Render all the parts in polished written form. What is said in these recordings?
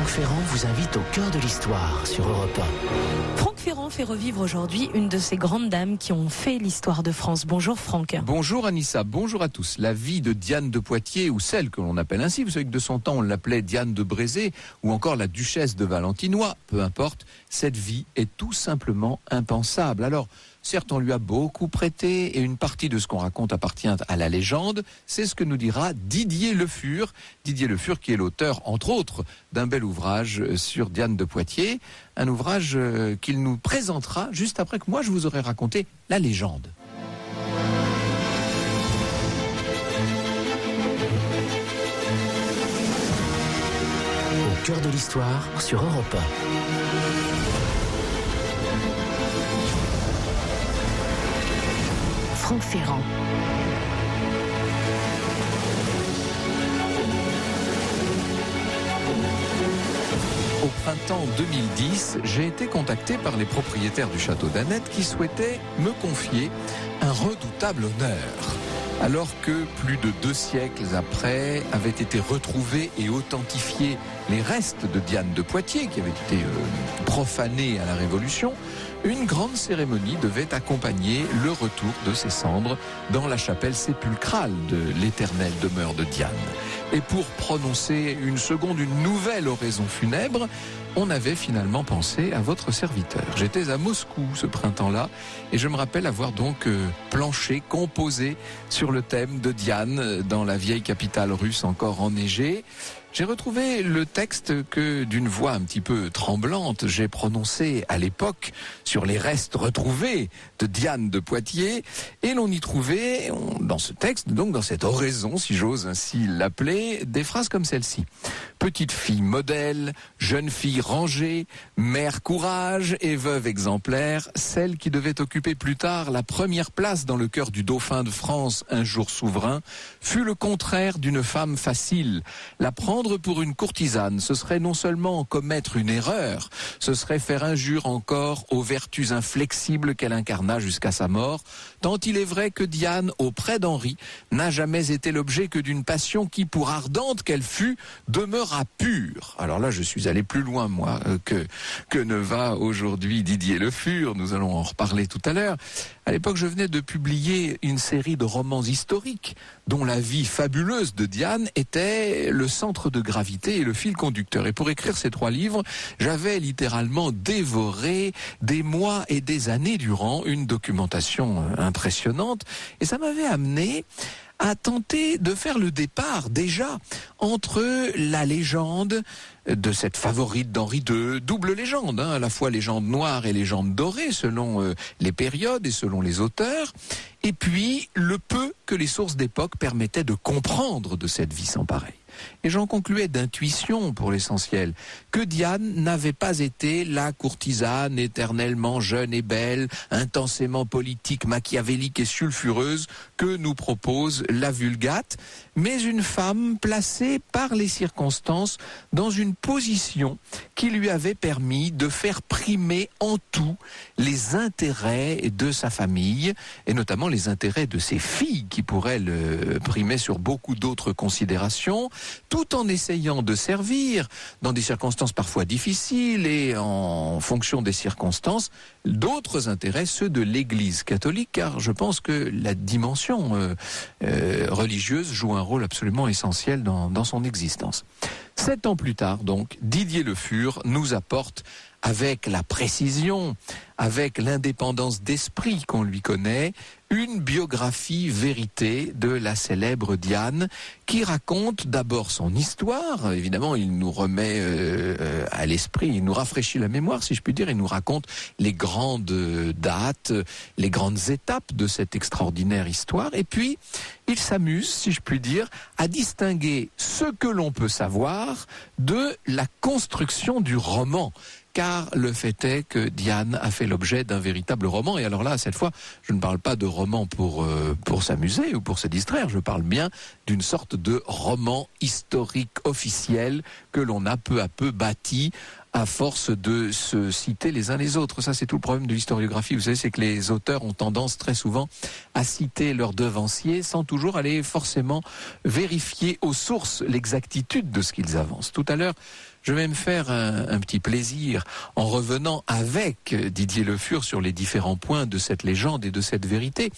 Franck Ferrand vous invite au cœur de l'histoire sur Europe 1. Franck Ferrand fait revivre aujourd'hui une de ces grandes dames qui ont fait l'histoire de France. Bonjour Franck. Bonjour Anissa, bonjour à tous. La vie de Diane de Poitiers, ou celle que l'on appelle ainsi, vous savez que de son temps on l'appelait Diane de Brézé, ou encore la duchesse de Valentinois, peu importe, cette vie est tout simplement impensable. Alors, certes, on lui a beaucoup prêté et une partie de ce qu'on raconte appartient à la légende. C'est ce que nous dira Didier Le Fur. Didier Le Fur qui est l'auteur, entre autres, d'un bel ouvrage sur Diane de Poitiers. Un ouvrage qu'il nous présentera juste après que moi je vous aurai raconté la légende. Au cœur de l'histoire sur Europe 1. Franck Ferrand. Au printemps 2010, j'ai été contacté par les propriétaires du château d'Annette qui souhaitaient me confier un redoutable honneur. Alors que plus de 2 siècles après avaient été retrouvés et authentifiés les restes de Diane de Poitiers qui avaient été profanés à la Révolution, une grande cérémonie devait accompagner le retour de ses cendres dans la chapelle sépulcrale de l'éternelle demeure de Diane. Et pour prononcer une nouvelle oraison funèbre, on avait finalement pensé à votre serviteur. J'étais à Moscou ce printemps-là et je me rappelle avoir donc planché, composé sur le thème de Diane dans la vieille capitale russe encore enneigée. J'ai retrouvé le texte que, d'une voix un petit peu tremblante, j'ai prononcé à l'époque sur les restes retrouvés de Diane de Poitiers. Et l'on y trouvait, dans ce texte, donc dans cette oraison, si j'ose ainsi l'appeler, des phrases comme celle-ci. Petite fille modèle, jeune fille rangée, mère courage et veuve exemplaire, celle qui devait occuper plus tard la première place dans le cœur du dauphin de France, un jour souverain, fut le contraire d'une femme facile. La prendre pour une courtisane, ce serait non seulement commettre une erreur, ce serait faire injure encore aux vertus inflexibles qu'elle incarna jusqu'à sa mort, tant il est vrai que Diane, auprès d'Henri, n'a jamais été l'objet que d'une passion qui, pour ardente qu'elle fût, demeura pure. Alors là, je suis allé plus loin, moi, que ne va aujourd'hui Didier Le Fur. Nous allons en reparler tout à l'heure. À l'époque, je venais de publier une série de romans historiques dont la vie fabuleuse de Diane était le centre de gravité et le fil conducteur. Et pour écrire ces 3 livres, j'avais littéralement dévoré des mois et des années durant une documentation impressionnante. Et ça m'avait amené à tenter de faire le départ déjà entre la légende de cette favorite d'Henri II, double légende, à la fois légende noire et légende dorée selon les périodes et selon les auteurs, et puis le peu que les sources d'époque permettaient de comprendre de cette vie sans pareil. Et j'en concluais d'intuition, pour l'essentiel, que Diane n'avait pas été la courtisane éternellement jeune et belle, intensément politique, machiavélique et sulfureuse que nous propose la Vulgate, mais une femme placée par les circonstances dans une position qui lui avait permis de faire primer en tout les intérêts de sa famille, et notamment les intérêts de ses filles, qui pour elle primaient sur beaucoup d'autres considérations, tout en essayant de servir, dans des circonstances parfois difficiles et en fonction des circonstances, d'autres intérêts, ceux de l'Église catholique, car je pense que la dimension religieuse joue un rôle absolument essentiel dans son existence. 7 ans plus tard, donc, Didier Le Fur nous apporte, avec la précision, avec l'indépendance d'esprit qu'on lui connaît, une biographie vérité de la célèbre Diane, qui raconte d'abord son histoire. Évidemment, il nous remet à l'esprit, il nous rafraîchit la mémoire, si je puis dire. Il nous raconte les grandes dates, les grandes étapes de cette extraordinaire histoire. Et puis, il s'amuse, si je puis dire, à distinguer ce que l'on peut savoir de la construction du roman. Car le fait est que Diane a fait l'objet d'un véritable roman. Et alors là, cette fois, je ne parle pas de roman pour s'amuser ou pour se distraire. Je parle bien d'une sorte de roman historique officiel que l'on a peu à peu bâti à force de se citer les uns les autres. Ça, c'est tout le problème de l'historiographie. Vous savez, c'est que les auteurs ont tendance très souvent à citer leurs devanciers sans toujours aller forcément vérifier aux sources l'exactitude de ce qu'ils avancent. Tout à l'heure, je vais me faire un petit plaisir en revenant avec Didier Le Fur sur les différents points de cette légende et de cette vérité.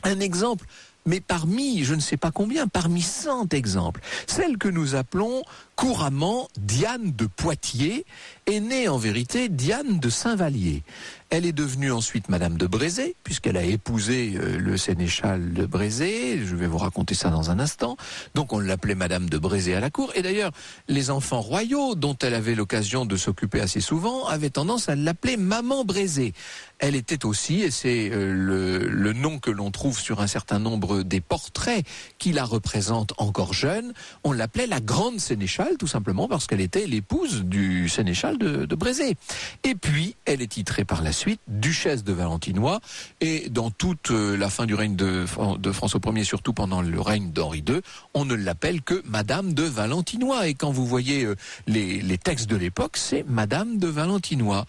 Un exemple, mais parmi, je ne sais pas combien, parmi 100 exemples, celle que nous appelons couramment Diane de Poitiers est née en vérité Diane de Saint-Vallier. Elle est devenue ensuite Madame de Brézé, puisqu'elle a épousé le sénéchal de Brézé. Je vais vous raconter ça dans un instant. Donc on l'appelait Madame de Brézé à la cour. Et d'ailleurs, les enfants royaux, dont elle avait l'occasion de s'occuper assez souvent, avaient tendance à l'appeler Maman Brézé. Elle était aussi, et c'est le nom que l'on trouve sur un certain nombre des portraits qui la représentent encore jeune, on l'appelait la Grande Sénéchale, tout simplement parce qu'elle était l'épouse du sénéchal de Brézé. Et puis, elle est titrée par la suite duchesse de Valentinois, et dans toute la fin du règne de François Ier, surtout pendant le règne d'Henri II, on ne l'appelle que Madame de Valentinois. Et quand vous voyez les textes de l'époque, c'est Madame de Valentinois.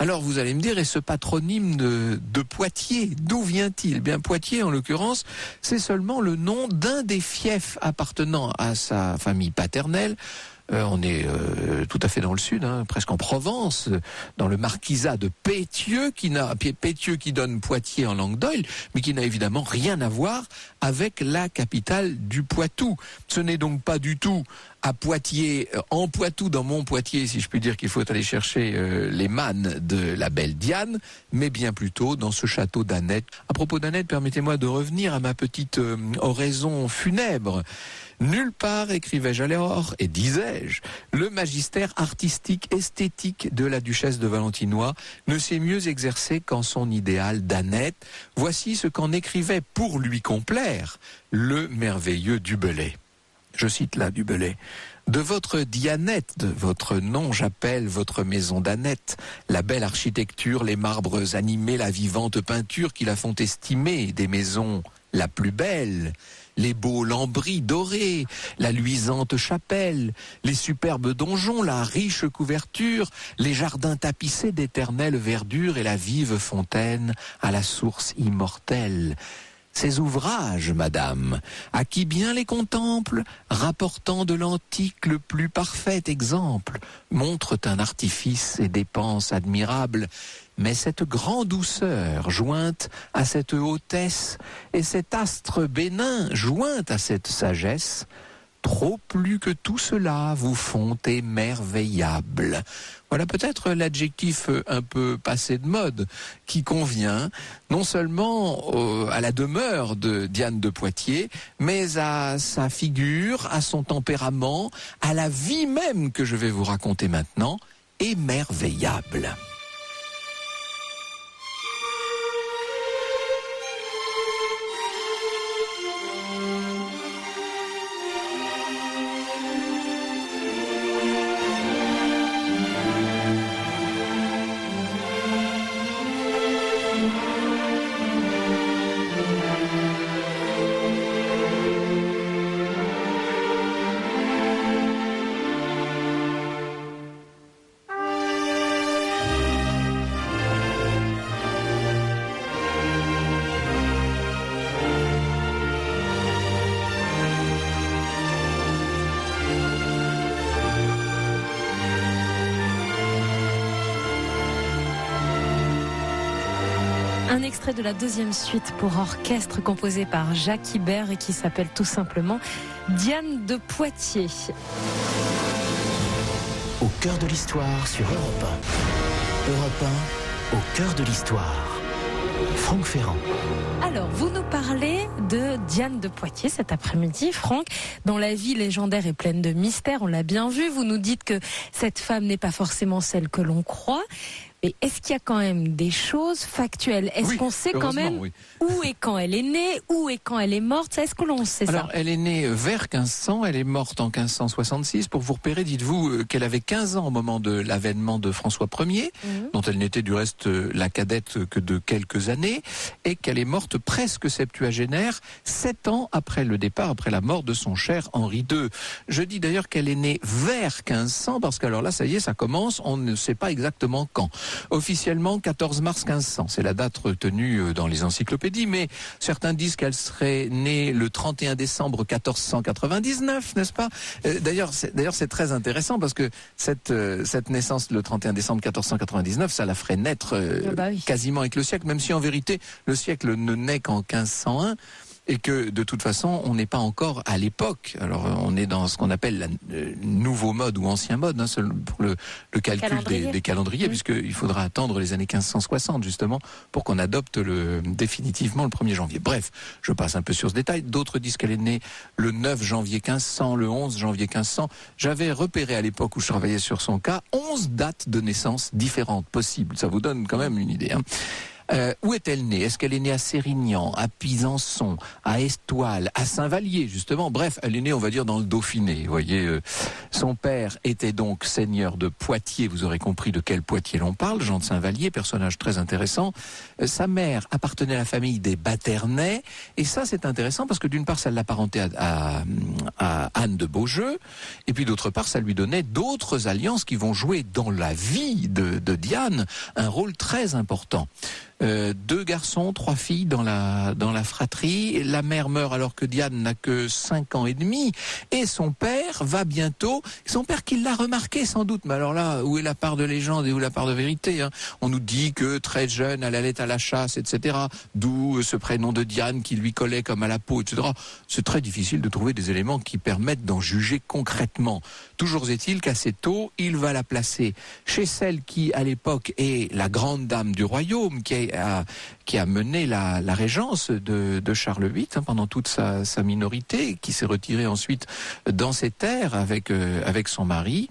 Alors vous allez me dire, et ce patronyme de Poitiers, d'où vient-il ? Eh bien, Poitiers, en l'occurrence, c'est seulement le nom d'un des fiefs appartenant à sa famille paternelle. On est tout à fait dans le sud, presque en Provence, dans le marquisat de Pétieux, Pétieux qui donne Poitiers en Languedoc, mais qui n'a évidemment rien à voir avec la capitale du Poitou. Ce n'est donc pas du tout à Poitiers, en Poitou, dans mon Poitiers, si je puis dire, qu'il faut aller chercher les mânes de la belle Diane, mais bien plutôt dans ce château d'Annette. À propos d'Annette, permettez-moi de revenir à ma petite oraison funèbre. Nulle part, écrivais-je alors, et disais-je, le magistère artistique esthétique de la duchesse de Valentinois ne s'est mieux exercé qu'en son idéal d'Annette. Voici ce qu'en écrivait pour lui complaire le merveilleux Du Bellay. Je cite là Du Bellay. De votre Dianette, de votre nom, j'appelle votre maison d'Annette. La belle architecture, les marbres animés, la vivante peinture qui la font estimer des maisons la plus belle. Les beaux lambris dorés, la luisante chapelle, les superbes donjons, la riche couverture, les jardins tapissés d'éternelle verdure et la vive fontaine à la source immortelle. Ces ouvrages, madame, à qui bien les contemple, rapportant de l'antique le plus parfait exemple, montrent un artifice et dépenses admirables, mais cette grande douceur jointe à cette hautesse et cet astre bénin joint à cette sagesse, trop plus que tout cela vous font émerveillable. Voilà peut-être l'adjectif un peu passé de mode qui convient non seulement à la demeure de Diane de Poitiers, mais à sa figure, à son tempérament, à la vie même que je vais vous raconter maintenant, émerveillable. Un extrait de la deuxième suite pour orchestre composée par Jacques Ibert et qui s'appelle tout simplement Diane de Poitiers. Au cœur de l'histoire sur Europe 1. Europe 1, au cœur de l'histoire. Franck Ferrand. Alors, vous nous parlez de Diane de Poitiers cet après-midi, Franck, dont la vie légendaire est pleine de mystères, on l'a bien vu. Vous nous dites que cette femme n'est pas forcément celle que l'on croit. Mais est-ce qu'il y a quand même des choses factuelles? Est-ce qu'on sait quand même où et quand elle est née, où et quand elle est morte? Est-ce que l'on sait ça? Alors, elle est née vers 1500, elle est morte en 1566. Pour vous repérer, dites-vous qu'elle avait 15 ans au moment de l'avènement de François Ier, dont elle n'était du reste la cadette que de quelques années, et qu'elle est morte presque septuagénaire, 7 ans après le départ, après la mort de son cher Henri II. Je dis d'ailleurs qu'elle est née vers 1500, parce qu'alors là, ça y est, ça commence, on ne sait pas exactement quand. Officiellement, 14 mars 1500, c'est la date retenue dans les encyclopédies, mais certains disent qu'elle serait née le 31 décembre 1499, n'est-ce pas? D'ailleurs, c'est très intéressant parce que cette naissance le 31 décembre 1499, ça la ferait naître quasiment avec le siècle, même si en vérité, le siècle ne naît qu'en 1501. Et que de toute façon, on n'est pas encore à l'époque. Alors, on est dans ce qu'on appelle le nouveau mode ou ancien mode, pour le calcul des calendriers, puisqu'il faudra attendre les années 1560, justement, pour qu'on adopte définitivement le 1er janvier. Bref, je passe un peu sur ce détail. D'autres disent qu'elle est née le 9 janvier 1500, le 11 janvier 1500. J'avais repéré à l'époque où je travaillais sur son cas 11 dates de naissance différentes possibles. Ça vous donne quand même une idée, hein. Où est-elle née? Est-ce qu'elle est née à Sérignan, à Pisançon, à Estoile, à Saint-Vallier, justement? Bref, elle est née, on va dire, dans le Dauphiné. Vous voyez, son père était donc seigneur de Poitiers. Vous aurez compris de quel Poitiers l'on parle. Jean de Saint-Vallier, personnage très intéressant. Sa mère appartenait à la famille des Baternais. Et ça, c'est intéressant parce que d'une part, ça l'apparentait à Anne de Beaujeu. Et puis d'autre part, ça lui donnait d'autres alliances qui vont jouer dans la vie de Diane un rôle très important. 2 garçons, 3 filles dans la fratrie. La mère meurt alors que Diane n'a que 5 ans et demi. Et son père va bientôt... Son père qui l'a remarqué sans doute. Mais alors là, où est la part de légende et où la part de vérité, hein? On nous dit que très jeune, elle allait à la chasse, etc. D'où ce prénom de Diane qui lui collait comme à la peau, etc. C'est très difficile de trouver des éléments qui permettent d'en juger concrètement. Toujours est-il qu'assez tôt, il va la placer chez celle qui, à l'époque, est la grande dame du royaume, qui a mené la régence de Charles VIII pendant toute sa minorité, qui s'est retirée ensuite dans ses terres avec son mari,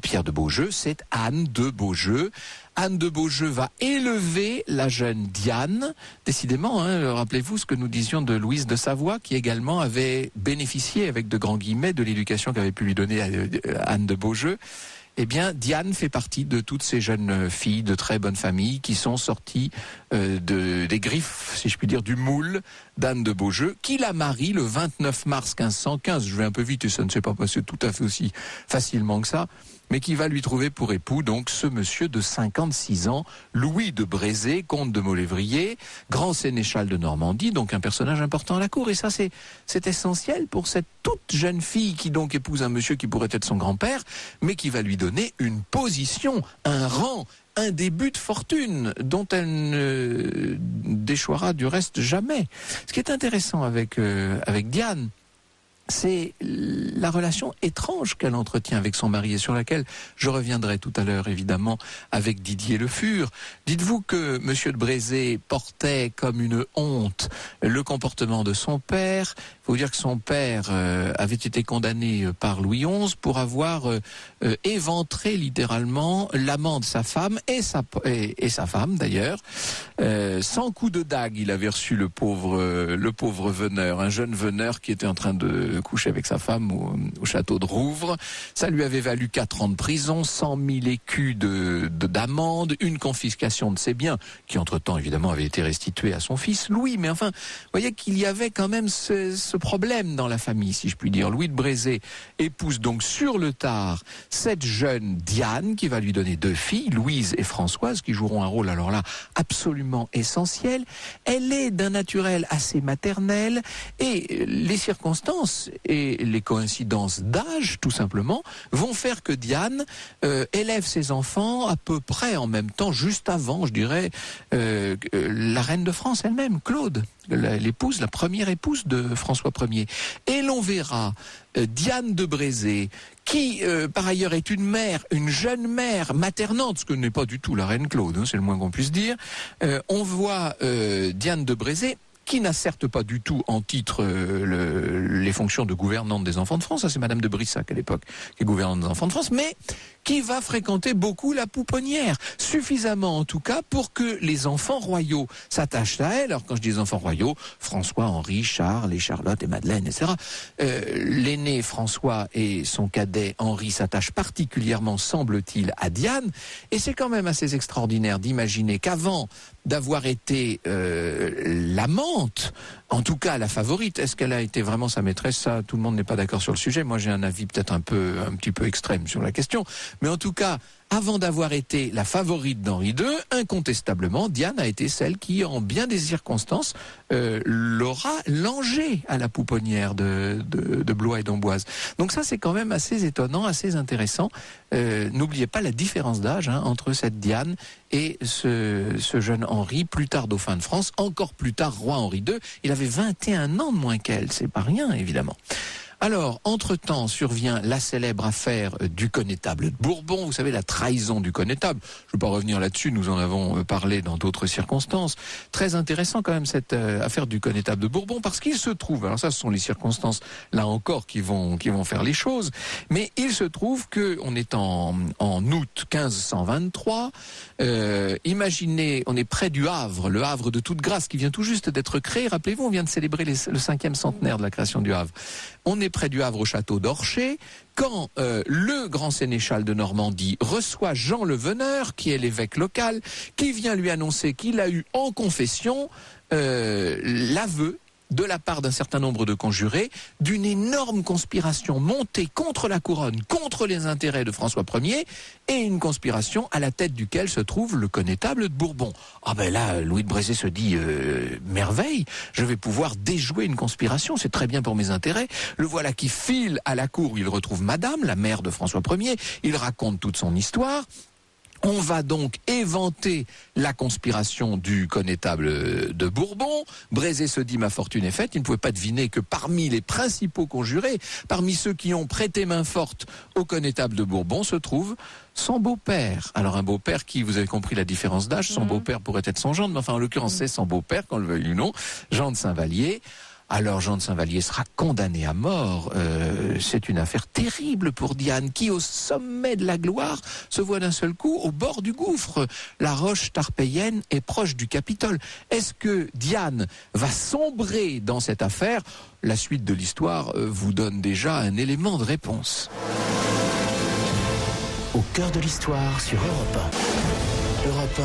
Pierre de Beaujeu. C'est Anne de Beaujeu. Anne de Beaujeu va élever la jeune Diane. Décidément, rappelez-vous ce que nous disions de Louise de Savoie, qui également avait bénéficié, avec de grands guillemets, de l'éducation qu'avait pu lui donner Anne de Beaujeu. Eh bien, Diane fait partie de toutes ces jeunes filles de très bonne famille qui sont sorties des griffes, si je puis dire, du moule d'Anne de Beaujeu, qui la marie le 29 mars 1515. Je vais un peu vite et ça ne s'est pas passé tout à fait aussi facilement que ça, mais qui va lui trouver pour époux donc ce monsieur de 56 ans, Louis de Brézé, comte de Molévrier, grand sénéchal de Normandie, donc un personnage important à la cour. Et ça, c'est essentiel pour cette toute jeune fille qui donc épouse un monsieur qui pourrait être son grand-père, mais qui va lui donner une position, un rang, un début de fortune dont elle ne déchoira du reste jamais. Ce qui est intéressant avec Diane, c'est la relation étrange qu'elle entretient avec son mari et sur laquelle je reviendrai tout à l'heure évidemment avec Didier Le Fur. Dites-vous que Monsieur de Brézé portait comme une honte le comportement de son père. Il faut dire que son père avait été condamné par Louis XI pour avoir éventré littéralement l'amant de sa femme et sa femme d'ailleurs. Sans coup de dague, il avait reçu le pauvre veneur, un jeune veneur qui était en train de coucher avec sa femme au château de Rouvres. Ça lui avait valu 4 ans de prison, 100 000 écus d'amende, une confiscation de ses biens, qui entre-temps évidemment avait été restituée à son fils Louis. Mais enfin, vous voyez qu'il y avait quand même ce problème dans la famille, si je puis dire. Louis de Brézé épouse donc sur le tard cette jeune Diane, qui va lui donner 2 filles, Louise et Françoise, qui joueront un rôle alors là absolument essentiel. Elle est d'un naturel assez maternel et les circonstances et les coïncidences d'âge, tout simplement, vont faire que Diane élève ses enfants à peu près en même temps, juste avant, je dirais, la reine de France elle-même, Claude, la première épouse de François Ier. Et l'on verra Diane de Brézé, qui par ailleurs est une jeune mère maternante, ce que n'est pas du tout la reine Claude, c'est le moins qu'on puisse dire. On voit Diane de Brézé qui n'a certes pas du tout en titre les fonctions de gouvernante des enfants de France, ça c'est Madame de Brissac à l'époque, qui est gouvernante des enfants de France, mais qui va fréquenter beaucoup la pouponnière, suffisamment en tout cas pour que les enfants royaux s'attachent à elle. Alors quand je dis enfants royaux, François, Henri, Charles et Charlotte et Madeleine, etc. L'aîné François et son cadet Henri s'attachent particulièrement, semble-t-il, à Diane, et c'est quand même assez extraordinaire d'imaginer qu'avant d'avoir été l'amante, en tout cas la favorite, est-ce qu'elle a été vraiment sa maîtresse? Ça, tout le monde n'est pas d'accord sur le sujet. Moi, j'ai un avis peut-être un petit peu extrême sur la question. Mais en tout cas, avant d'avoir été la favorite d'Henri II, incontestablement, Diane a été celle qui, en bien des circonstances, l'aura langée à la pouponnière de Blois et d'Amboise. Donc ça, c'est quand même assez étonnant, assez intéressant. N'oubliez pas la différence d'âge entre cette Diane et ce jeune Henri, plus tard dauphin de France, encore plus tard roi Henri II. Il avait 21 ans de moins qu'elle, c'est pas rien, évidemment. Alors, entre-temps, survient la célèbre affaire du connétable de Bourbon. Vous savez, la trahison du connétable. Je ne vais pas revenir là-dessus, nous en avons parlé dans d'autres circonstances. Très intéressant quand même cette affaire du connétable de Bourbon, parce qu'il se trouve, alors ça ce sont les circonstances, là encore, qui vont faire les choses, mais il se trouve qu'on est en août 1523, imaginez, on est près du Havre, le Havre de toute grâce, qui vient tout juste d'être créé. Rappelez-vous, on vient de célébrer le 5e centenaire de la création du Havre. On est près du Havre au château d'Orcher, quand le grand sénéchal de Normandie reçoit Jean le Veneur, qui est l'évêque local, qui vient lui annoncer qu'il a eu en confession l'aveu de la part d'un certain nombre de conjurés, d'une énorme conspiration montée contre la couronne, contre les intérêts de François Ier, et une conspiration à la tête duquel se trouve le connétable de Bourbon. Ah ben là, Louis de Brézé se dit merveille, je vais pouvoir déjouer une conspiration, c'est très bien pour mes intérêts. Le voilà qui file à la cour où il retrouve Madame, la mère de François Ier, il raconte toute son histoire. On va donc éventer la conspiration du connétable de Bourbon. Brézé se dit ma fortune est faite. Il ne pouvait pas deviner que parmi les principaux conjurés, parmi ceux qui ont prêté main forte au connétable de Bourbon, se trouve son beau-père. Alors un beau-père qui, vous avez compris la différence d'âge, son beau-père pourrait être son gendre, mais enfin en l'occurrence c'est son beau-père, qu'on le veuille ou non, Jean de Saint-Vallier. Alors Jean de Saint-Vallier sera condamné à mort. C'est une affaire terrible pour Diane, qui au sommet de la gloire se voit d'un seul coup au bord du gouffre. La roche tarpéienne est proche du Capitole. Est-ce que Diane va sombrer dans cette affaire? La suite de l'histoire vous donne déjà un élément de réponse. Au cœur de l'histoire sur Europe 1. Europe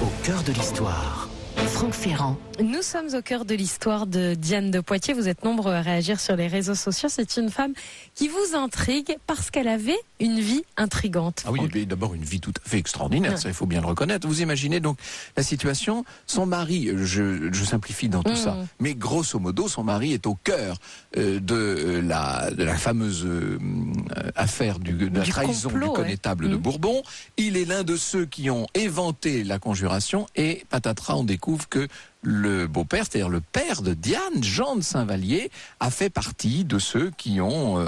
1, au cœur de l'histoire. Franck Ferrand. Nous sommes au cœur de l'histoire de Diane de Poitiers. Vous êtes nombreux à réagir sur les réseaux sociaux. C'est une femme qui vous intrigue parce qu'elle avait une vie intrigante. Ah oui, mais d'abord une vie tout à fait extraordinaire, ça il faut bien le reconnaître. Vous imaginez donc la situation, son mari, je simplifie dans tout ça, mais grosso modo, son mari est au cœur de la fameuse affaire de la trahison complot, du connétable de Bourbon. Il est l'un de ceux qui ont éventé la conjuration et patatras, on découvre que le beau-père, c'est-à-dire le père de Diane, Jean de Saint-Vallier, a fait partie de ceux qui ont,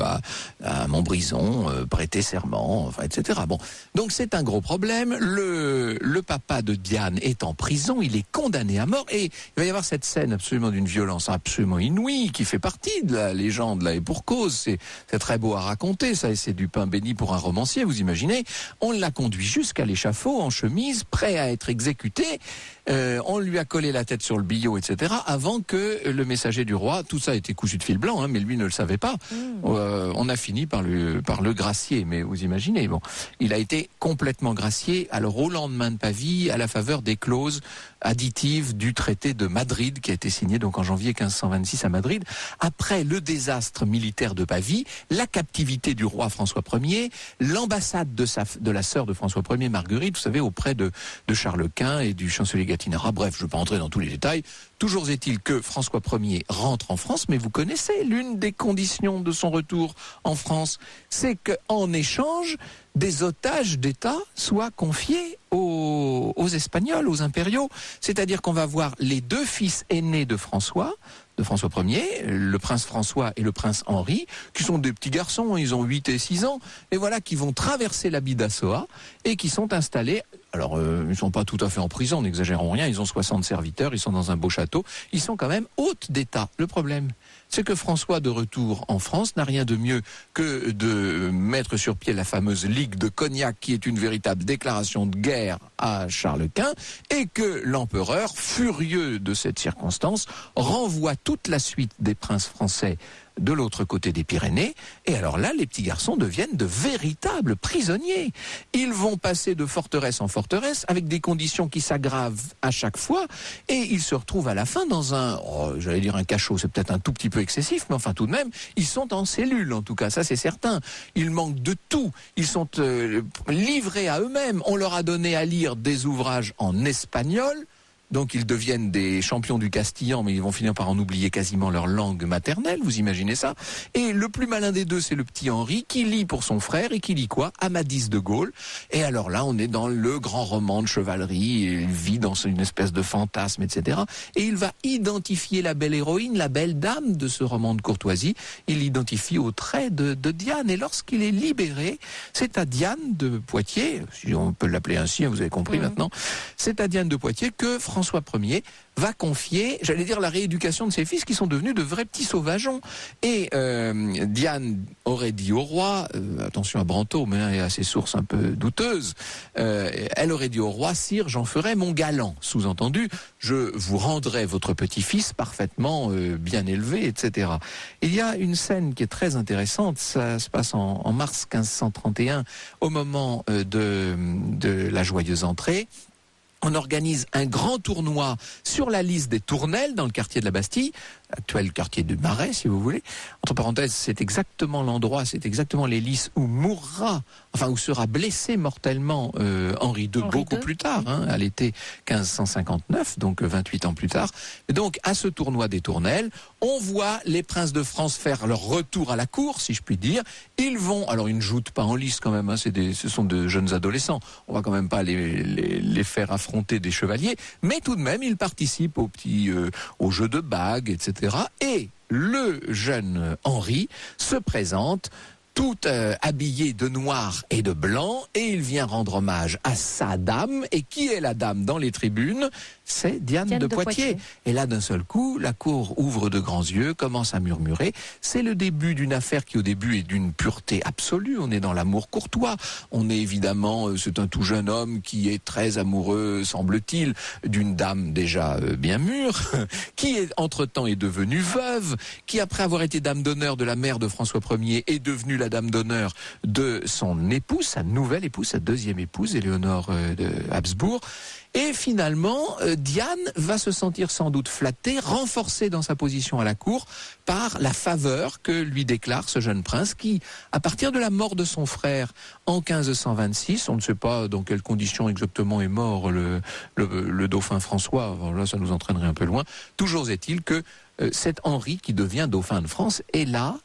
à Montbrison, prêté serment, enfin, etc. Bon, donc c'est un gros problème. Le papa de Diane est en prison, il est condamné à mort, et il va y avoir cette scène absolument d'une violence absolument inouïe, qui fait partie de la légende, là, et pour cause. C'est très beau à raconter, ça, et c'est du pain béni pour un romancier, vous imaginez. On l'a conduit jusqu'à l'échafaud, en chemise, prêt à être exécuté. On lui a collé la tête sur le billot, etc., avant que le messager du roi, tout ça a été cousu de fil blanc, mais lui ne le savait pas. On a fini par le gracier, mais vous imaginez, bon, il a été complètement gracié, alors au lendemain de Pavie, à la faveur des clauses additives du traité de Madrid, qui a été signé donc en janvier 1526 à Madrid, après le désastre militaire de Pavie, la captivité du roi François Ier, l'ambassade de la sœur de François Ier, Marguerite, vous savez, auprès de Charles Quint et du chancelier Gattinara. Bref, je ne vais pas entrer dans tous les détails. Toujours est-il que François Ier rentre en France, mais vous connaissez l'une des conditions de son retour en France, c'est qu'en échange, des otages d'État soient confiés aux Espagnols, aux impériaux. C'est-à-dire qu'on va voir les deux fils aînés de François Ier, le prince François et le prince Henri, qui sont des petits garçons, ils ont 8 et 6 ans, et voilà, qui vont traverser la Bidassoa et qui sont installés Alors, ils ne sont pas tout à fait en prison, n'exagérons rien, ils ont 60 serviteurs, ils sont dans un beau château, ils sont quand même hôtes d'État. Le problème, c'est que François, de retour en France, n'a rien de mieux que de mettre sur pied la fameuse Ligue de Cognac, qui est une véritable déclaration de guerre à Charles Quint, et que l'empereur, furieux de cette circonstance, renvoie toute la suite des princes français de l'autre côté des Pyrénées, et alors là, les petits garçons deviennent de véritables prisonniers. Ils vont passer de forteresse en forteresse, avec des conditions qui s'aggravent à chaque fois, et ils se retrouvent à la fin dans j'allais dire un cachot, c'est peut-être un tout petit peu excessif, mais enfin tout de même, ils sont en cellule, en tout cas, ça c'est certain. Ils manquent de tout, ils sont livrés à eux-mêmes. On leur a donné à lire des ouvrages en espagnol, donc ils deviennent des champions du castillan, mais ils vont finir par en oublier quasiment leur langue maternelle, vous imaginez ça? Et le plus malin des deux, c'est le petit Henri, qui lit pour son frère, et qui lit quoi? Amadis de Gaulle. Et alors là, on est dans le grand roman de chevalerie, il vit dans une espèce de fantasme, etc. Et il va identifier la belle héroïne, la belle dame de ce roman de courtoisie. Il l'identifie au trait de Diane. Et lorsqu'il est libéré, c'est à Diane de Poitiers, si on peut l'appeler ainsi, vous avez compris maintenant, c'est à Diane de Poitiers que François Ier va confier, j'allais dire, la rééducation de ses fils qui sont devenus de vrais petits sauvageons. Et Diane aurait dit au roi, attention à Brantôme et à ses sources un peu douteuses, elle aurait dit au roi: sire, j'en ferai mon galant. Sous-entendu, je vous rendrai votre petit-fils parfaitement bien élevé, etc. Il y a une scène qui est très intéressante, ça se passe en mars 1531, au moment de la joyeuse entrée. On organise un grand tournoi sur la lys des Tournelles, dans le quartier de la Bastille, actuel quartier du Marais, si vous voulez. Entre parenthèses, c'est exactement l'endroit, c'est exactement les lys où où sera blessé mortellement Henri II beaucoup plus tard, à l'été 1559, donc 28 ans plus tard. Et donc, à ce tournoi des Tournelles, on voit les princes de France faire leur retour à la cour, si je puis dire. Ils vont, alors ils ne jouent pas en lice quand même, ce sont de jeunes adolescents. On va quand même pas les faire affronter des chevaliers, mais tout de même, ils participent aux jeux de bagues, etc. Et le jeune Henri se présente tout habillé de noir et de blanc, et il vient rendre hommage à sa dame. Et qui est la dame dans les tribunes? C'est Diane de Poitiers. Et là, d'un seul coup, la cour ouvre de grands yeux, commence à murmurer. C'est le début d'une affaire qui, au début, est d'une pureté absolue. On est dans l'amour courtois. On est évidemment, c'est un tout jeune homme qui est très amoureux, semble-t-il, d'une dame déjà bien mûre, qui, entre-temps, est devenue veuve, qui, après avoir été dame d'honneur de la mère de François Ier, est devenue la dame d'honneur de son épouse, sa nouvelle épouse, sa deuxième épouse, Éléonore de Habsbourg. Et finalement, Diane va se sentir sans doute flattée, renforcée dans sa position à la cour par la faveur que lui déclare ce jeune prince qui, à partir de la mort de son frère en 1526, on ne sait pas dans quelles conditions exactement est mort le dauphin François, alors là ça nous entraînerait un peu loin, toujours est-il que c'est Henri qui devient dauphin de France, et là,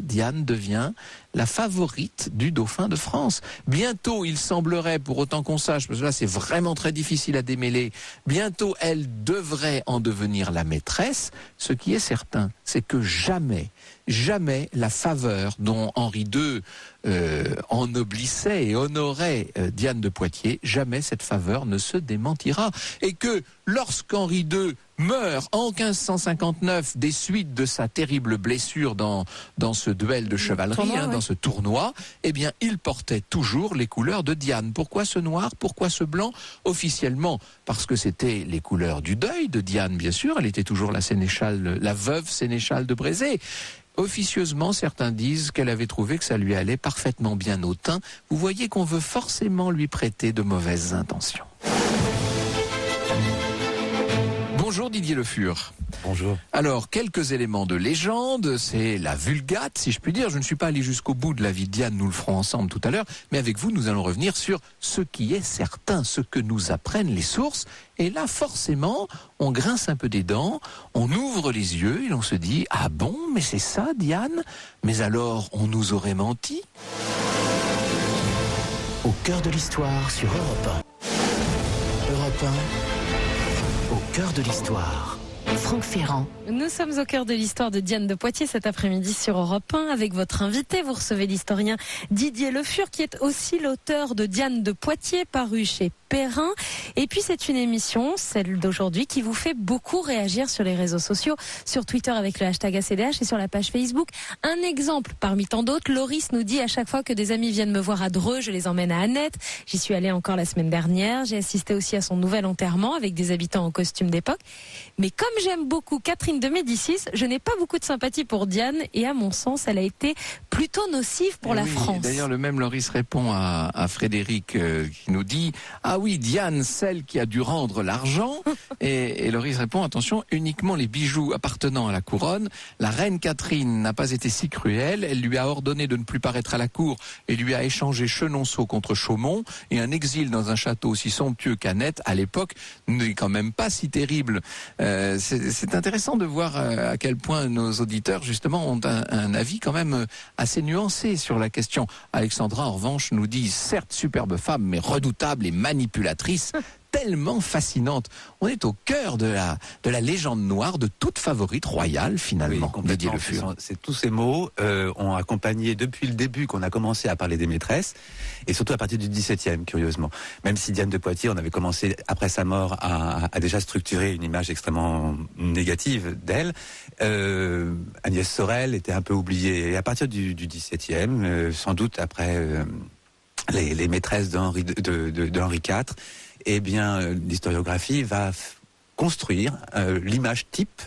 Diane devient la favorite du dauphin de France. Bientôt, il semblerait, pour autant qu'on sache, parce que là c'est vraiment très difficile à démêler, bientôt elle devrait en devenir la maîtresse. Ce qui est certain, c'est que jamais la faveur dont Henri II ennoblissait et honorait Diane de Poitiers, jamais cette faveur ne se démentira. Et que lorsqu'Henri II meurt en 1559 des suites de sa terrible blessure dans ce duel de chevalerie, dans ce tournoi, eh bien, il portait toujours les couleurs de Diane. Pourquoi ce noir? Pourquoi ce blanc? Officiellement, parce que c'était les couleurs du deuil de Diane, bien sûr. Elle était toujours la veuve sénéchale de Brézé. Officieusement, certains disent qu'elle avait trouvé que ça lui allait parfaitement bien au teint. Vous voyez qu'on veut forcément lui prêter de mauvaises intentions. Bonjour Didier Le Fur. Bonjour. Alors, quelques éléments de légende, c'est la Vulgate, si je puis dire. Je ne suis pas allé jusqu'au bout de la vie de Diane, nous le ferons ensemble tout à l'heure, mais avec vous, nous allons revenir sur ce qui est certain, ce que nous apprennent les sources. Et là, forcément, on grince un peu des dents, on ouvre les yeux et on se dit « Ah bon, mais c'est ça, Diane? Mais alors, on nous aurait menti ?» Au cœur de l'histoire sur Europe 1. Europe 1, au cœur de l'histoire. Franck Ferrand. Nous sommes au cœur de l'histoire de Diane de Poitiers cet après-midi sur Europe 1 avec votre invité. Vous recevez l'historien Didier Le Fur qui est aussi l'auteur de Diane de Poitiers paru chez Perrin. Et puis c'est une émission, celle d'aujourd'hui, qui vous fait beaucoup réagir sur les réseaux sociaux, sur Twitter avec le hashtag ACDH et sur la page Facebook. Un exemple parmi tant d'autres, Loris nous dit: à chaque fois que des amis viennent me voir à Dreux, je les emmène à Annette. J'y suis allée encore la semaine dernière. J'ai assisté aussi à son nouvel enterrement avec des habitants en costume d'époque. Mais comme j'aime beaucoup Catherine de Médicis, je n'ai pas beaucoup de sympathie pour Diane et à mon sens, elle a été plutôt nocive pour la France. D'ailleurs, le même Loris répond à Frédéric qui nous dit: ah oui, Diane, celle qui a dû rendre l'argent. Et Loris répond: attention, uniquement les bijoux appartenant à la couronne. La reine Catherine n'a pas été si cruelle. Elle lui a ordonné de ne plus paraître à la cour et lui a échangé Chenonceau contre Chaumont. Et un exil dans un château aussi somptueux qu'Annette, à l'époque, n'est quand même pas si terrible. C'est intéressant de voir à quel point nos auditeurs, justement, ont un avis quand même assez nuancé sur la question. Alexandra, en revanche, nous dit: certes, superbe femme, mais redoutable et manipulatrice. Tellement fascinante. On est au cœur de la légende noire de toute favorite royale, finalement. Oui, Didier Le Fur. C'est tous ces mots ont accompagné depuis le début qu'on a commencé à parler des maîtresses, et surtout à partir du XVIIe, curieusement. Même si Diane de Poitiers, on avait commencé après sa mort à déjà structurer une image extrêmement négative d'elle. Agnès Sorel était un peu oubliée. Et à partir du XVIIe, sans doute après les maîtresses d'Henri IV, eh bien, l'historiographie va construire l'image type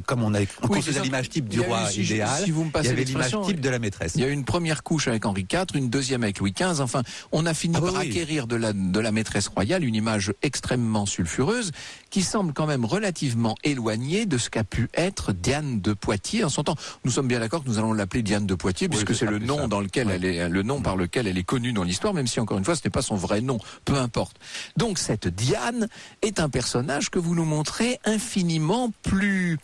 comme on construisait l'image type du roi idéal. Si vous me passez il y avait l'image type de la maîtresse. Il y a eu une première couche avec Henri IV, une deuxième avec Louis XV. Enfin, on a fini par acquérir de la maîtresse royale une image extrêmement sulfureuse qui semble quand même relativement éloignée de ce qu'a pu être Diane de Poitiers en son temps. Nous sommes bien d'accord que nous allons l'appeler Diane de Poitiers, puisque c'est le nom dans lequel elle est, le nom par lequel elle est connue dans l'histoire, même si encore une fois ce n'est pas son vrai nom, peu importe. Donc cette Diane est un personnage que vous nous montrez infiniment plus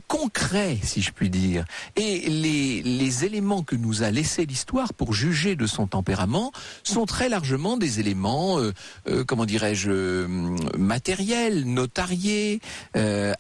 concret, si je puis dire. Et les éléments que nous a laissés l'histoire pour juger de son tempérament sont très largement des éléments, comment dirais-je, matériels, notariés.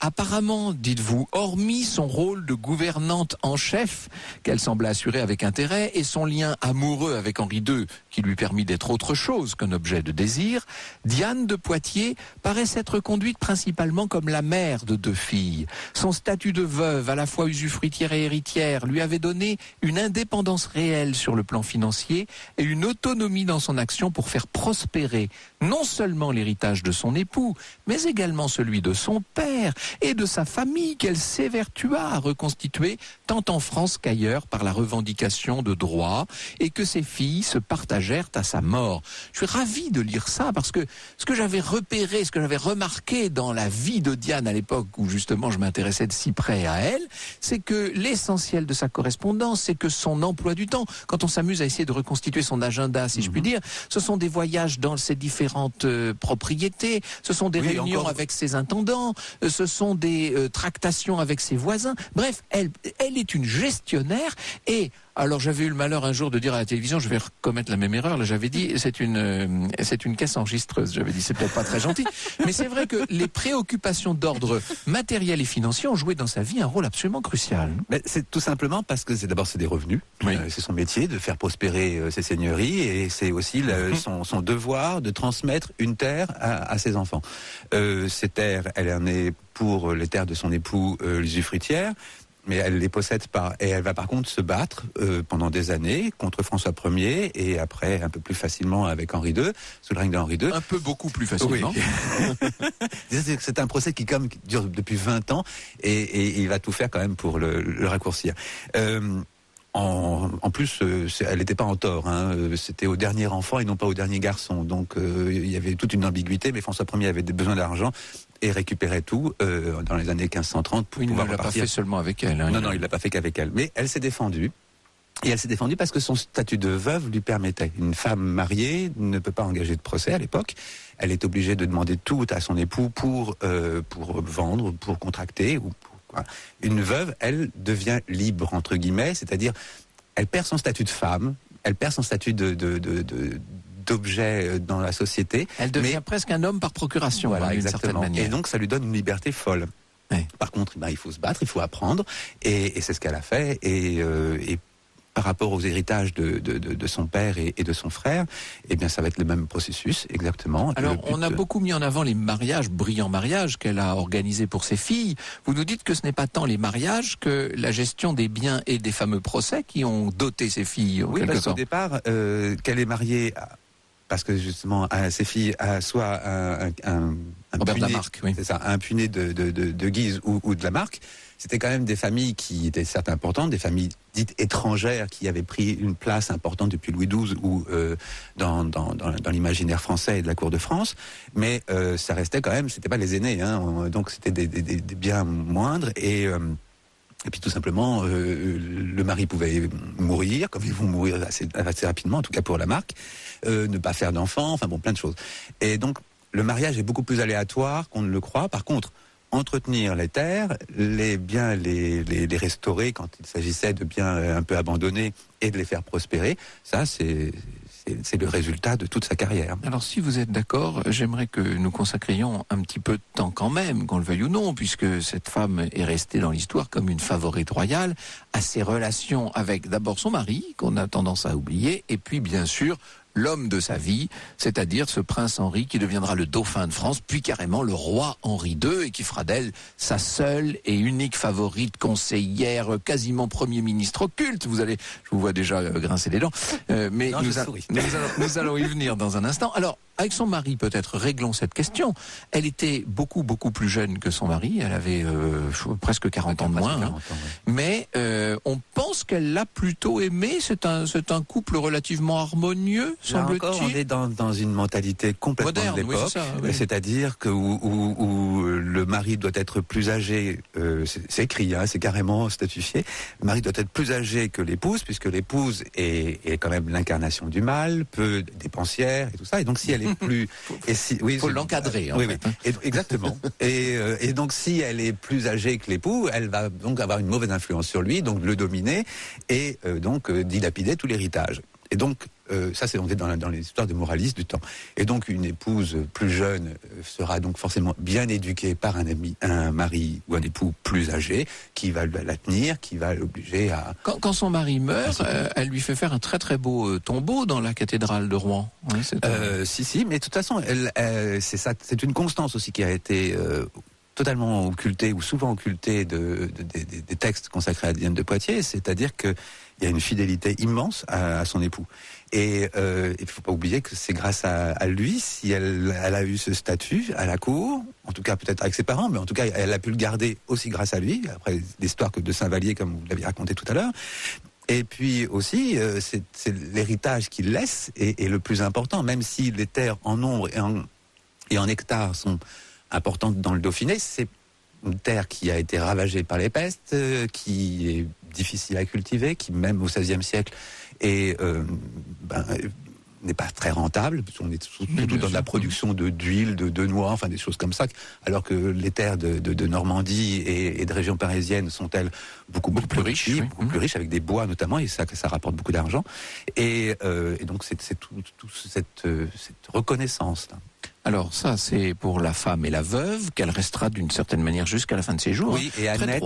Apparemment, dites-vous, hormis son rôle de gouvernante en chef, qu'elle semble assurer avec intérêt, et son lien amoureux avec Henri II, qui lui permit d'être autre chose qu'un objet de désir, Diane de Poitiers paraît s'être conduite principalement comme la mère de deux filles. Son statut de veuve, à la fois usufruitière et héritière, lui avait donné une indépendance réelle sur le plan financier et une autonomie dans son action pour faire prospérer non seulement l'héritage de son époux, mais également celui de son père et de sa famille qu'elle s'évertua à reconstituer tant en France qu'ailleurs par la revendication de droits, et que ses filles se partagèrent à sa mort. Je suis ravi de lire ça parce que ce que j'avais repéré, ce que j'avais remarqué dans la vie de Diane à l'époque où justement je m'intéressais de si près à elle, c'est que l'essentiel de sa correspondance, c'est que son emploi du temps, quand on s'amuse à essayer de reconstituer son agenda, si je puis dire, ce sont des voyages dans ses différentes propriétés, ce sont des réunions avec ses intendants, ce sont des tractations avec ses voisins. Bref, elle est une gestionnaire. Et alors j'avais eu le malheur un jour de dire à la télévision, je vais commettre la même erreur, là j'avais dit c'est une caisse enregistreuse, j'avais dit c'est peut-être pas très gentil, mais c'est vrai que les préoccupations d'ordre matériel et financier ont joué dans sa vie un rôle absolument crucial. Mais c'est tout simplement parce que c'est des revenus, c'est son métier de faire prospérer ses seigneuries, et c'est aussi son devoir de transmettre une terre à ses enfants. Ces terres, elle en est pour les terres de son époux l'usufruitière, mais elle les possède et elle va par contre se battre pendant des années contre François Ier, et après un peu plus facilement avec Henri II, sous le règne d'Henri II. Beaucoup plus facilement. Oui. C'est un procès qui dure depuis 20 ans, et il va tout faire quand même pour le raccourcir. En plus, elle n'était pas en tort. C'était au dernier enfant et non pas au dernier garçon. Donc il y avait toute une ambiguïté, mais François Ier avait besoin d'argent et récupérait tout dans les années 1530 pour pouvoir repartir. Il ne l'a pas fait seulement avec elle. Non, il ne l'a pas fait qu'avec elle. Mais elle s'est défendue. Et elle s'est défendue parce que son statut de veuve lui permettait. Une femme mariée ne peut pas engager de procès à l'époque. Elle est obligée de demander tout à son époux pour vendre, pour contracter. Une veuve, elle devient libre, entre guillemets, c'est-à-dire elle perd son statut de femme, elle perd son statut d'objet dans la société. Elle devient presque un homme par procuration, voilà, d'une certaine manière. Et donc ça lui donne une liberté folle. Oui. Par contre, il faut se battre, il faut apprendre, et c'est ce qu'elle a fait. Et par rapport aux héritages de son père et de son frère, eh bien ça va être le même processus, exactement. Alors on a beaucoup mis en avant les mariages, brillants mariages qu'elle a organisés pour ses filles. Vous nous dites que ce n'est pas tant les mariages que la gestion des biens et des fameux procès qui ont doté ses filles. Oui, parce qu'au départ, qu'elle est mariée parce que justement ses filles soit un Robert puné, de la Marck, oui. C'est ça, un puné de Guise ou de la Marck. C'était quand même des familles qui étaient certes importantes, des familles dites étrangères qui avaient pris une place importante depuis Louis XII ou dans l'imaginaire français et de la cour de France. Mais ça restait quand même, c'était pas les aînés, hein, donc c'était des biens moindres et puis tout simplement, le mari pouvait mourir, comme ils vont mourir assez rapidement, en tout cas pour la Marck, ne pas faire d'enfants, enfin bon, plein de choses. Et donc, le mariage est beaucoup plus aléatoire qu'on ne le croit. Par contre, entretenir les terres, les biens, les restaurer quand il s'agissait de biens un peu abandonnés et de les faire prospérer, ça c'est le résultat de toute sa carrière. Alors si vous êtes d'accord, j'aimerais que nous consacrions un petit peu de temps quand même, qu'on le veuille ou non, puisque cette femme est restée dans l'histoire comme une favorite royale, à ses relations avec d'abord son mari, qu'on a tendance à oublier, et puis bien sûr l'homme de sa vie, c'est-à-dire ce prince Henri qui deviendra le dauphin de France, puis carrément le roi Henri II, et qui fera d'elle sa seule et unique favorite, conseillère, quasiment premier ministre occulte. Je vous vois déjà grincer les dents, mais non, nous allons y venir dans un instant. Alors, avec son mari, peut-être, réglons cette question. Elle était beaucoup plus jeune que son mari. Elle avait presque 40 ans de moins. 40 ans, ouais. Mais on pense qu'elle l'a plutôt aimé. C'est un couple relativement harmonieux, semble-t-il. Là encore, on est dans une mentalité complètement moderne, de l'époque. Oui, c'est ça, oui. C'est-à-dire que où le mari doit être plus âgé, c'est écrit, hein, c'est carrément statufié. Le mari doit être plus âgé que l'épouse, puisque l'épouse est quand même l'incarnation du mal, peu dépensière et tout ça. Et donc si elle est plus, faut l'encadrer. En fait. Oui. Exactement. et donc si elle est plus âgée que l'époux, elle va donc avoir une mauvaise influence sur lui, donc le dominer et donc dilapider tout l'héritage. Et donc ça c'est dans les histoires de moralistes du temps. Et donc une épouse plus jeune sera donc forcément bien éduquée par un mari ou un époux plus âgé qui va la tenir, qui va l'obliger à... Quand son mari meurt, elle lui fait faire un très beau tombeau dans la cathédrale de Rouen. Oui, si, mais de toute façon, c'est une constance aussi qui a été totalement occultée ou souvent occultée des textes consacrés à Diane de Poitiers, c'est-à-dire que il y a une fidélité immense à son époux. Et il ne faut pas oublier que c'est grâce à lui, si elle a eu ce statut à la cour, en tout cas peut-être avec ses parents, mais en tout cas elle a pu le garder aussi grâce à lui, après l'histoire de Saint-Vallier comme vous l'aviez raconté tout à l'heure. Et puis aussi, c'est l'héritage qu'il laisse est le plus important, même si les terres en nombre et en hectares sont importantes dans le Dauphiné, c'est une terre qui a été ravagée par les pestes, qui est difficile à cultiver, qui même au XVIe siècle n'est pas très rentable. On est surtout dans la production d'huile, de noix, enfin des choses comme ça, alors que les terres de Normandie et de région parisienne sont-elles beaucoup plus riches, beaucoup plus riches, avec des bois notamment, et ça rapporte beaucoup d'argent. Et donc c'est toute cette reconnaissance là. Alors ça, c'est pour la femme et la veuve, qu'elle restera d'une certaine manière jusqu'à la fin de ses jours. Oui, et Annette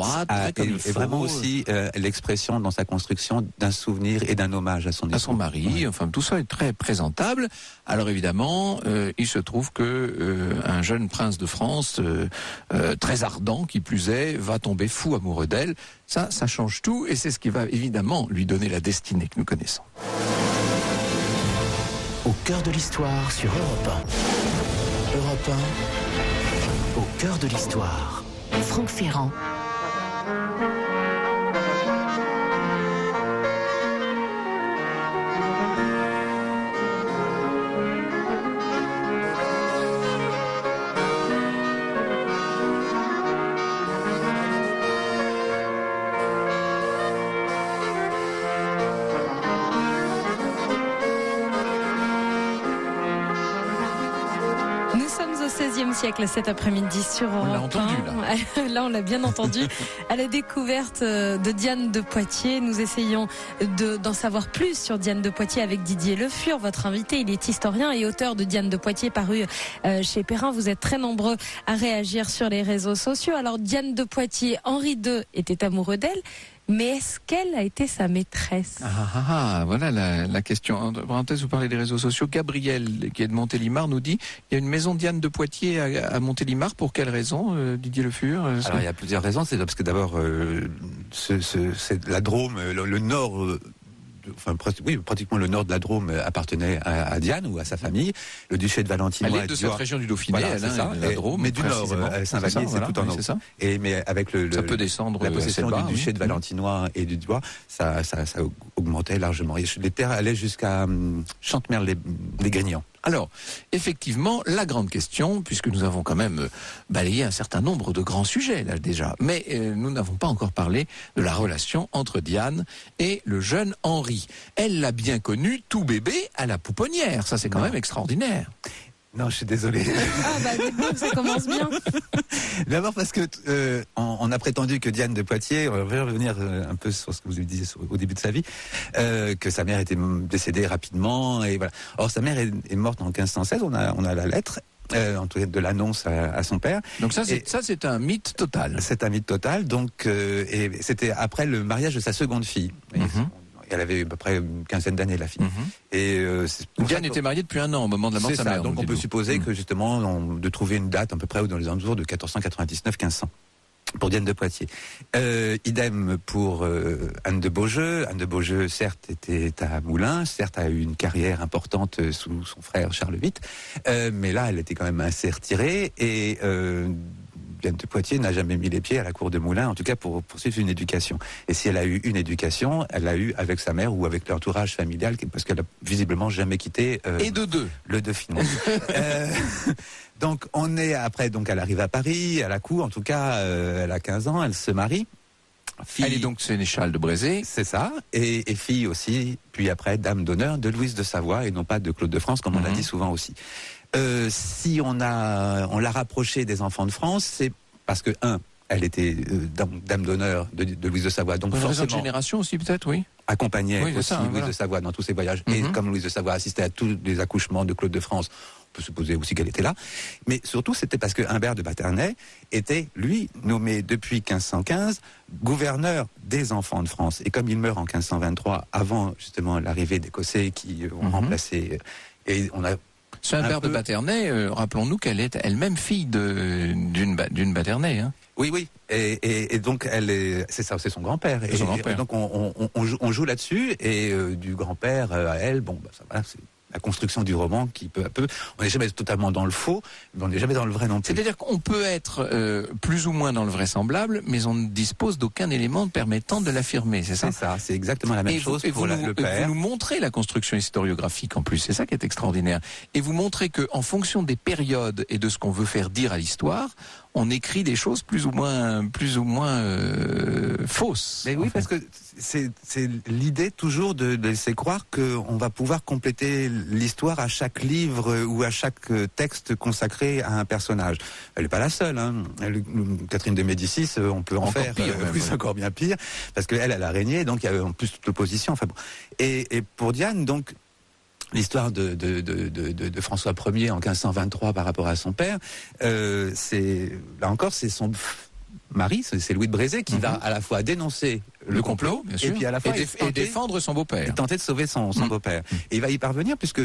est vraiment aussi l'expression dans sa construction d'un souvenir et d'un hommage à son époux. À son mari, enfin tout ça est très présentable. Alors évidemment, il se trouve que un jeune prince de France, très ardent qui plus est, va tomber fou amoureux d'elle. Ça change tout, et c'est ce qui va évidemment lui donner la destinée que nous connaissons. Au cœur de l'histoire sur Europe 1. Europe 1, au cœur de l'histoire. Franck Ferrand. XVIe siècle cet après-midi sur Europe 1. On l'a entendu là. Là, on l'a bien entendu. À la découverte de Diane de Poitiers, nous essayons d'en savoir plus sur Diane de Poitiers avec Didier Le Fur, votre invité. Il est historien et auteur de Diane de Poitiers paru chez Perrin. Vous êtes très nombreux à réagir sur les réseaux sociaux. Alors Diane de Poitiers, Henri II était amoureux d'elle. Mais est-ce qu'elle a été sa maîtresse? Voilà la question. Entre parenthèses, vous parlez des réseaux sociaux. Gabriel, qui est de Montélimar, nous dit il y a une maison Diane de Poitiers à Montélimar. Pour quelle raison, Didier Le Fur? Alors il y a plusieurs raisons. C'est parce que d'abord, c'est la Drôme, le nord. Pratiquement le nord de la Drôme appartenait à Diane ou à sa famille. Le duché de Valentinois. Elle est de cette région du Dauphiné, voilà, la Drôme. Mais du nord, Saint-Vallier, c'est tout en haut. Mais avec ça peut descendre la possession du duché de Valentinois et du Doigt, ça augmentait largement. Et les terres allaient jusqu'à Chantemerle-les-Grignans. Alors, effectivement, la grande question, puisque nous avons quand même balayé un certain nombre de grands sujets, là, déjà, mais nous n'avons pas encore parlé de la relation entre Diane et le jeune Henri. Elle l'a bien connu, tout bébé, à la pouponnière. Ça, c'est quand même extraordinaire. Non, je suis désolé. Ça commence bien. D'abord parce que on a prétendu que Diane de Poitiers, on va revenir un peu sur ce que vous disiez au début de sa vie, que sa mère était décédée rapidement, et voilà. Or, sa mère est morte en 1516, on a la lettre. En tout cas de l'annonce à son père. Donc ça c'est un mythe total. C'est un mythe total. Donc et c'était après le mariage de sa seconde fille. Elle avait à peu près une quinzaine d'années, la fille. Et Diane était mariée depuis 1 an au moment de la mort de sa mère. Donc on peut supposer que justement, de trouver une date à peu près dans les alentours de 1499-1500 pour Diane de Poitiers. Idem pour Anne de Beaujeu. Anne de Beaujeu, certes, était à Moulins, certes, a eu une carrière importante sous son frère Charles VIII, mais là, elle était quand même assez retirée et Diane de Poitiers n'a jamais mis les pieds à la cour de Moulins, en tout cas pour poursuivre une éducation. Et si elle a eu une éducation, elle l'a eu avec sa mère ou avec l'entourage familial, parce qu'elle a visiblement jamais quitté et de deux le Dauphiné. Donc on est après, donc elle arrive à Paris, à la cour, en tout cas, elle a 15 ans, elle se marie. Elle est donc sénéchale de Brézé. C'est ça, et fille aussi, puis après dame d'honneur de Louise de Savoie et non pas de Claude de France, comme on l'a dit souvent aussi. Si on l'a rapprochée des enfants de France, c'est parce que elle était dame d'honneur de Louise de Savoie, donc forcément de génération aussi peut-être, oui. Accompagnait aussi Louise de Savoie dans tous ses voyages, et comme Louise de Savoie assistait à tous les accouchements de Claude de France, on peut supposer aussi qu'elle était là. Mais surtout, c'était parce que Humbert de Baternay était, lui, nommé depuis 1515 gouverneur des enfants de France. Et comme il meurt en 1523, avant justement l'arrivée d'Écossais qui ont remplacé, et on a c'est Humbert de Baternay, rappelons-nous qu'elle est elle-même fille d'une Baternay. Hein. Oui. Et donc c'est ça, c'est son grand-père. Et donc on joue là-dessus, et du grand-père à elle, ça va, c'est la construction du roman qui peu à peu, on n'est jamais totalement dans le faux, mais on n'est jamais dans le vrai non plus. C'est-à-dire qu'on peut être plus ou moins dans le vraisemblable, mais on ne dispose d'aucun élément permettant de l'affirmer, c'est ça? C'est ça, c'est exactement la même chose pour le père. Vous nous montrez la construction historiographique en plus, c'est ça qui est extraordinaire. Et vous montrez que, en fonction des périodes et de ce qu'on veut faire dire à l'histoire, on écrit des choses plus ou moins fausses. Mais oui, parce que c'est l'idée toujours de laisser croire qu'on va pouvoir compléter l'histoire à chaque livre ou à chaque texte consacré à un personnage. Elle n'est pas la seule. Catherine de Médicis, on peut en faire encore bien pire, parce qu'elle a régné, donc il y a en plus toute l'opposition. Enfin bon. Et pour Diane, donc, l'histoire de François Ier en 1523 par rapport à son père, c'est son mari, c'est Louis de Brézé qui va à la fois dénoncer le complot, bien sûr, et puis à la fois et défendre son beau-père. Et tenter de sauver son beau-père. Et il va y parvenir, puisque,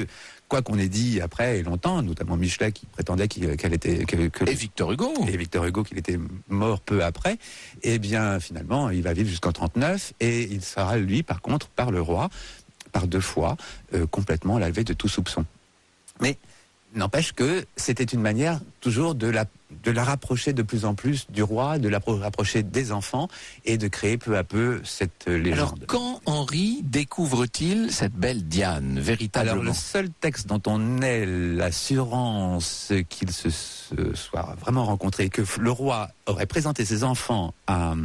quoi qu'on ait dit après et longtemps, notamment Michelet qui prétendait et Victor Hugo. Et Victor Hugo qu'il était mort peu après, eh bien finalement il va vivre jusqu'en 39, et il sera lui par contre par le roi, par 2 fois, complètement lavé de tout soupçon. Mais n'empêche que c'était une manière toujours de la rapprocher de plus en plus du roi, de la rapprocher des enfants, et de créer peu à peu cette légende. Alors quand Henri découvre-t-il cette belle Diane, véritablement? Alors le seul texte dont on ait l'assurance qu'il se soit vraiment rencontré, que le roi aurait présenté ses enfants à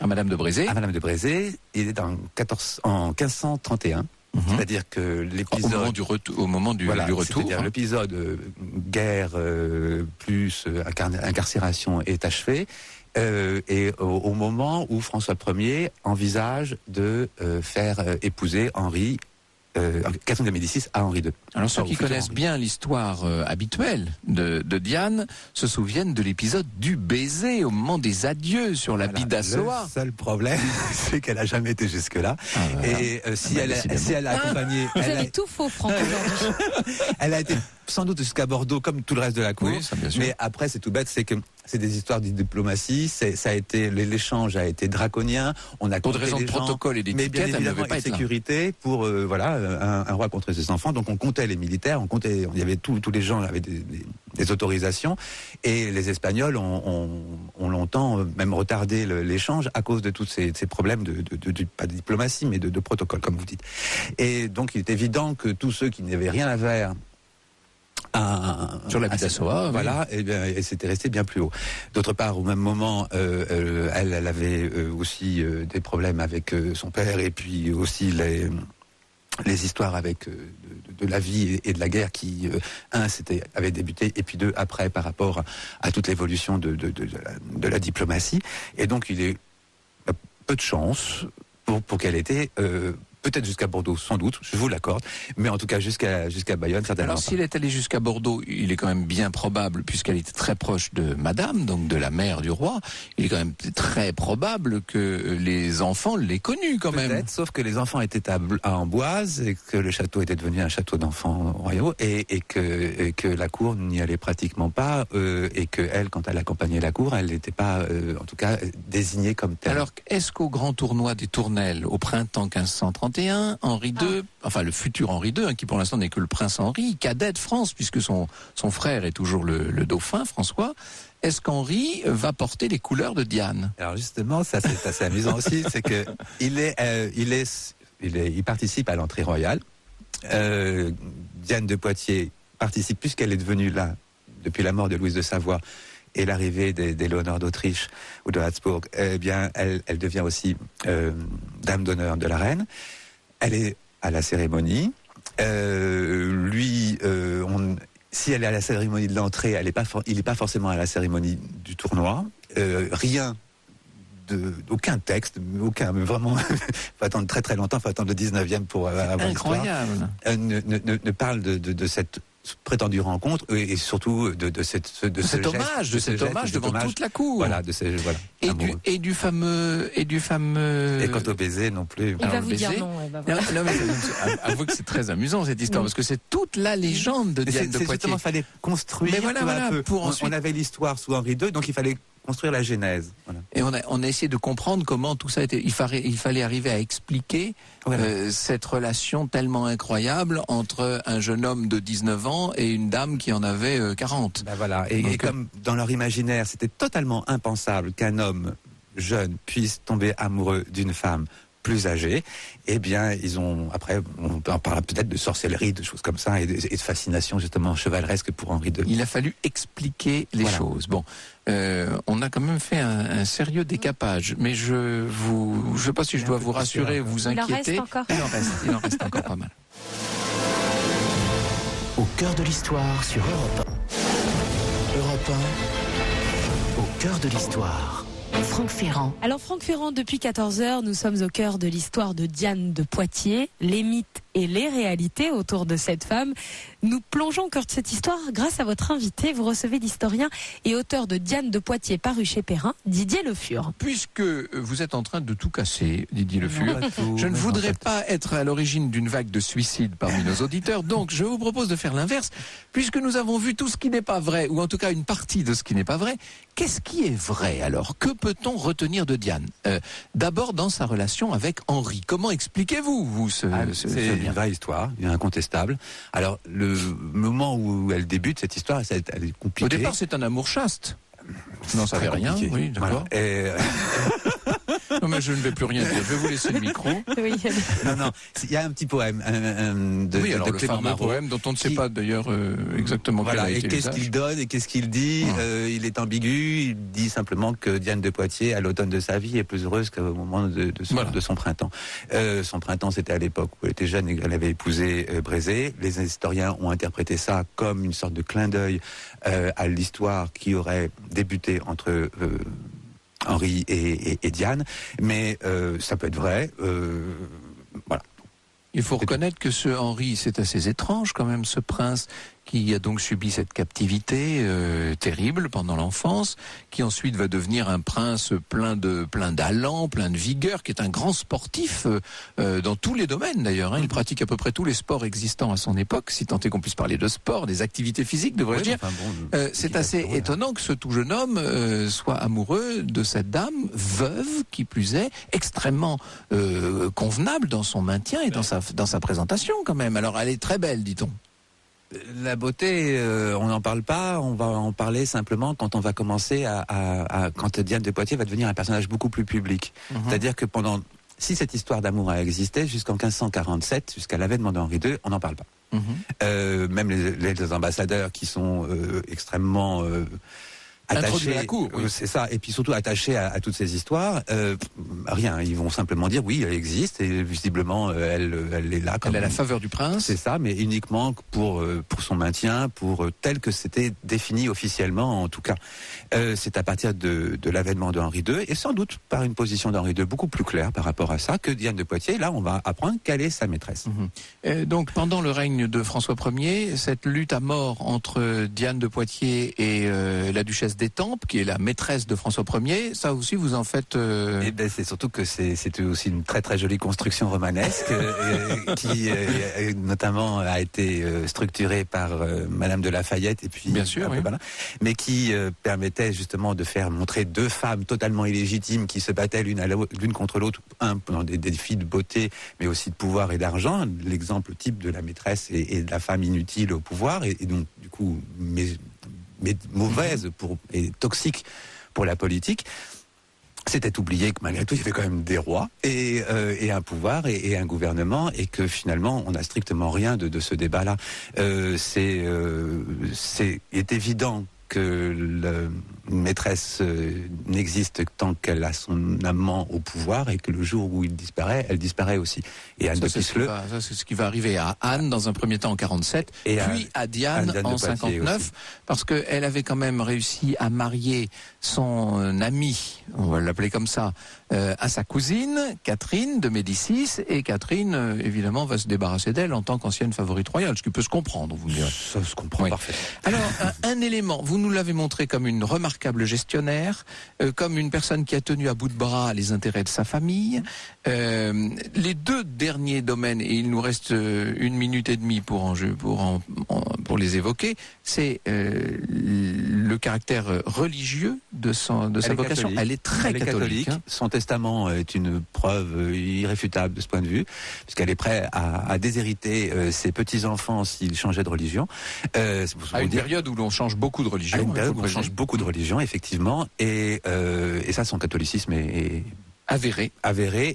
Madame de Brézé. À Madame de Brézé, il est en 1531. C'est-à-dire que l'épisode au moment du retour, c'est-à-dire l'épisode guerre plus incarcération est achevé, et au moment où François Ier envisage de faire épouser Henri Catherine de Médicis à Henri II. Alors ceux qui connaissent bien l'histoire habituelle de Diane se souviennent de l'épisode du baiser au moment des adieux sur la Bidassoa. Le seul problème, c'est qu'elle a jamais été jusque-là. Et si elle a accompagné... Vous avez tout faux, Franck, aujourd'hui. Elle a été sans doute jusqu'à Bordeaux comme tout le reste de la cour. Oui, ça, bien sûr. Mais après, c'est tout bête, c'est que c'est des histoires de diplomatie. Ça a été l'échange a été draconien. On a pour des raisons de protocole et mais bien d'étiquette, elle évidemment n'avait pas une été là. sécurité pour un roi contre ses enfants. Donc on comptait les militaires, il y avait tous les gens avaient des autorisations et les Espagnols ont longtemps même retardé l'échange à cause de tous ces problèmes pas de diplomatie mais de protocole comme vous dites. Et donc il est évident que tous ceux qui n'avaient rien à faire sur la Bidassoa, voilà, et bien, et c'était resté bien plus haut. D'autre part, au même moment, elle avait aussi des problèmes avec son père, et puis aussi les histoires avec de la vie et de la guerre qui, avait débuté, et puis deux, après, par rapport à toute l'évolution de la diplomatie. Et donc, il est peu de chance pour qu'elle était... peut-être jusqu'à Bordeaux, sans doute, je vous l'accorde, mais en tout cas jusqu'à Bayonne, certainement. Alors s'il est allé jusqu'à Bordeaux, il est quand même bien probable, puisqu'elle était très proche de Madame, donc de la mère du roi, il est quand même très probable que les enfants l'aient connue quand même. Peut-être, sauf que les enfants étaient à Amboise, et que le château était devenu un château d'enfants royaux, et que la cour n'y allait pratiquement pas, et que elle, quand elle accompagnait la cour, elle n'était pas, en tout cas, désignée comme telle. Alors, est-ce qu'au grand tournoi des Tournelles, au printemps 1531, Henri II, enfin le futur Henri II, qui pour l'instant n'est que le prince Henri, cadet de France, puisque son frère est toujours le dauphin, François, est-ce qu'Henri va porter les couleurs de Diane? Alors justement, ça c'est assez amusant aussi, c'est que il participe à l'entrée royale. Diane de Poitiers participe, puisqu'elle est devenue là, depuis la mort de Louise de Savoie, et l'arrivée des Léonard d'Autriche ou de Habsbourg, eh bien, elle devient aussi dame d'honneur de la reine. Elle est à la cérémonie. Si elle est à la cérémonie de l'entrée, il n'est pas forcément à la cérémonie du tournoi. Aucun texte, mais vraiment, faut attendre très très longtemps, faut attendre le 19e pour avoir incroyable. Ne parle de cette prétendue rencontre et surtout de cet hommage devant toute la cour. Voilà, et du fameux. Et quant au baiser non plus. Il va vous dire non. Non, mais avouez que c'est très amusant cette histoire, parce que c'est toute la légende de Diane de Poitiers. Justement, il fallait construire. Mais voilà, on avait l'histoire sous Henri II, donc il fallait construire la genèse. Voilà. Et on a essayé de comprendre comment tout ça était. Il fallait arriver à expliquer cette relation tellement incroyable entre un jeune homme de 19 ans et une dame qui en avait 40. Ben voilà. Et comme dans leur imaginaire, c'était totalement impensable qu'un homme jeune puisse tomber amoureux d'une femme plus âgés, eh bien, on parlera peut-être de sorcellerie, de choses comme ça, et de fascination justement chevaleresque pour Henri II. Il a fallu expliquer les choses. Bon, on a quand même fait un sérieux décapage, mais je sais pas si je dois vous rassurer, vous inquiéter. Il en reste encore pas mal. Au cœur de l'histoire sur Europe 1. Europe 1, au cœur de l'histoire. Franck Ferrand. Alors Franck Ferrand, depuis 14h, nous sommes au cœur de l'histoire de Diane de Poitiers, les mythes et les réalités autour de cette femme. Nous plongeons au cœur de cette histoire grâce à votre invité. Vous recevez l'historien et auteur de Diane de Poitiers paru chez Perrin, Didier Le Fur. Puisque vous êtes en train de tout casser, Didier Le Fur, je ne voudrais pas être à l'origine d'une vague de suicides parmi nos auditeurs, donc je vous propose de faire l'inverse. Puisque nous avons vu tout ce qui n'est pas vrai, ou en tout cas une partie de ce qui n'est pas vrai, qu'est-ce qui est vrai alors? Que peut-on retenir de Diane? D'abord dans sa relation avec Henri. Comment expliquez-vous ce C'est une vraie histoire, incontestable. Alors, le moment où elle débute, cette histoire, elle est compliquée. Au départ, c'est un amour chaste. Non, ça n'avait rien. Oui, d'accord. Voilà. Et non, mais je ne vais plus rien dire. Je vais vous laisser le micro. Oui. Non, il y a un petit poème de le Clément fameux Marot, poème dont on ne sait pas d'ailleurs exactement quel a et été qu'est-ce l'usage. qu'il donne et qu'est-ce qu'il dit. Il est ambigu. Il dit simplement que Diane de Poitiers, à l'automne de sa vie, est plus heureuse qu'au moment de son printemps. Son printemps, c'était à l'époque où elle était jeune et qu'elle avait épousé Brézé. Les historiens ont interprété ça comme une sorte de clin d'œil à l'histoire qui aurait débuté entre Henri et Diane, mais ça peut être vrai. Voilà. Il faut reconnaître que ce Henri, c'est assez étrange quand même, ce prince qui a donc subi cette captivité terrible pendant l'enfance, qui ensuite va devenir un prince plein d'allant, plein de vigueur, qui est un grand sportif dans tous les domaines d'ailleurs. Il pratique à peu près tous les sports existants à son époque, si tant est qu'on puisse parler de sport, des activités physiques, devrais-je dire. C'est assez étonnant que ce tout jeune homme soit amoureux de cette dame veuve, qui plus est, extrêmement convenable dans son maintien et dans sa présentation quand même. Alors elle est très belle, dit-on. La beauté, on n'en parle pas, on va en parler simplement quand on va commencer quand Diane de Poitiers va devenir un personnage beaucoup plus public. C'est-à-dire que si cette histoire d'amour a existé jusqu'en 1547, jusqu'à l'avènement d'Henri II, on n'en parle pas. Même les ambassadeurs qui sont extrêmement attachés à la cour, oui. C'est ça, et puis surtout attachés à toutes ces histoires, rien, ils vont simplement dire oui, elle existe et visiblement elle est là. Elle a la faveur du prince. C'est ça, mais uniquement pour son maintien, tel que c'était défini officiellement en tout cas. C'est à partir de l'avènement de Henri II et sans doute par une position d'Henri II beaucoup plus claire par rapport à ça que Diane de Poitiers. Là, on va apprendre quelle est sa maîtresse. Donc pendant le règne de François Ier, cette lutte à mort entre Diane de Poitiers et la duchesse d'Étampes, qui est la maîtresse de François Ier, ça aussi vous en faites... Eh ben, c'est surtout que c'était aussi une très très jolie construction romanesque qui notamment a été structurée par Madame de Lafayette et puis bien sûr, oui. Mais qui permettait justement de faire montrer deux femmes totalement illégitimes qui se battaient l'une contre l'autre, dans des défis de beauté, mais aussi de pouvoir et d'argent. L'exemple type de la maîtresse et de la femme inutile au pouvoir et donc du coup mais mauvaise et toxique pour la politique. C'était oublié que malgré tout, il y avait quand même des rois et un pouvoir et un gouvernement et que finalement, on n'a strictement rien de ce débat-là. Il est évident que une maîtresse n'existe tant qu'elle a son amant au pouvoir et que le jour où il disparaît, elle disparaît aussi. Et Anne de Pisseleu... Ça, c'est ce qui va arriver à Anne dans un premier temps en 47, puis à Diane en 59, parce qu'elle avait quand même réussi à marier son ami, on va l'appeler comme ça, à sa cousine, Catherine de Médicis, et Catherine, évidemment, va se débarrasser d'elle en tant qu'ancienne favorite royale, ce qui peut se comprendre, vous me direz. Ça se comprend parfaitement. Alors, un élément, vous nous l'avez montré comme une remarquable gestionnaire, comme une personne qui a tenu à bout de bras les intérêts de sa famille. Les deux derniers domaines, et il nous reste 1 minute et demie pour les évoquer, c'est le caractère religieux de sa vocation. Elle est très catholique. Son testament est une preuve irréfutable de ce point de vue, puisqu'elle est prête à déshériter ses petits-enfants s'ils changeaient de religion. À une période où l'on change beaucoup de religion. À une période où on change beaucoup de religion, effectivement, et ça, son catholicisme est avéré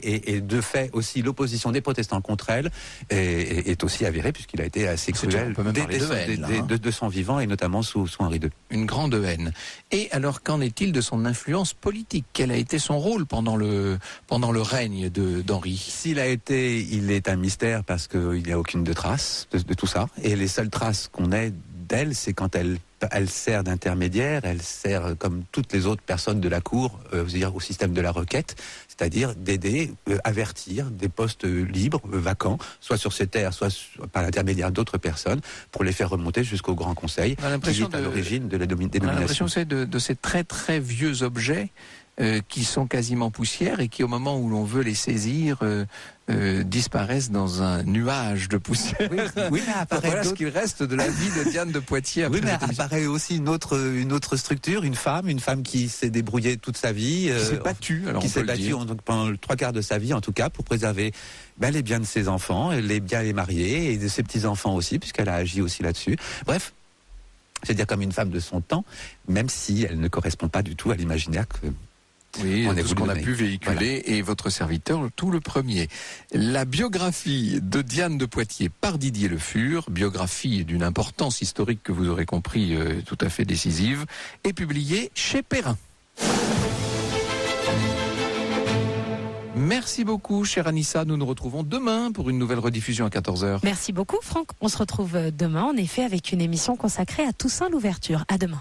et de fait aussi l'opposition des protestants contre elle est aussi avérée puisqu'il a été assez cruel de son vivant et notamment sous Henri II. Une grande haine. Et alors qu'en est-il de son influence politique? Quel a été son rôle pendant le règne d'Henri? Il est un mystère parce qu'il n'y a aucune trace de tout ça et les seules traces qu'on ait d'elle, c'est quand elle sert d'intermédiaire, elle sert comme toutes les autres personnes de la cour, c'est-à-dire au système de la requête, c'est-à-dire d'aider, avertir des postes libres, vacants, soit sur ces terres, soit par l'intermédiaire d'autres personnes, pour les faire remonter jusqu'au Grand Conseil, qui est à l'origine de la dénomination. On a l'impression de ces très très vieux objets qui sont quasiment poussière et qui, au moment où l'on veut les saisir, disparaissent dans un nuage de poussière. Oui, mais apparaît voilà ce qu'il reste de la vie de Diane de Poitiers. Oui, mais apparaît aussi une autre structure, une femme qui s'est débrouillée toute sa vie, qui s'est battue, pendant 3/4 de sa vie en tout cas, pour préserver les biens de ses enfants, les biens des mariés et de ses petits enfants aussi, puisqu'elle a agi aussi là-dessus. Bref. C'est-à-dire comme une femme de son temps, même si elle ne correspond pas du tout à l'imaginaire que tout ce qu'on a pu véhiculer, et votre serviteur tout le premier. La biographie de Diane de Poitiers par Didier Le Fur, biographie d'une importance historique que vous aurez compris tout à fait décisive, est publiée chez Perrin. Merci beaucoup, chère Anissa. Nous nous retrouvons demain pour une nouvelle rediffusion à 14h. Merci beaucoup, Franck. On se retrouve demain, en effet, avec une émission consacrée à Toussaint l'ouverture. À demain.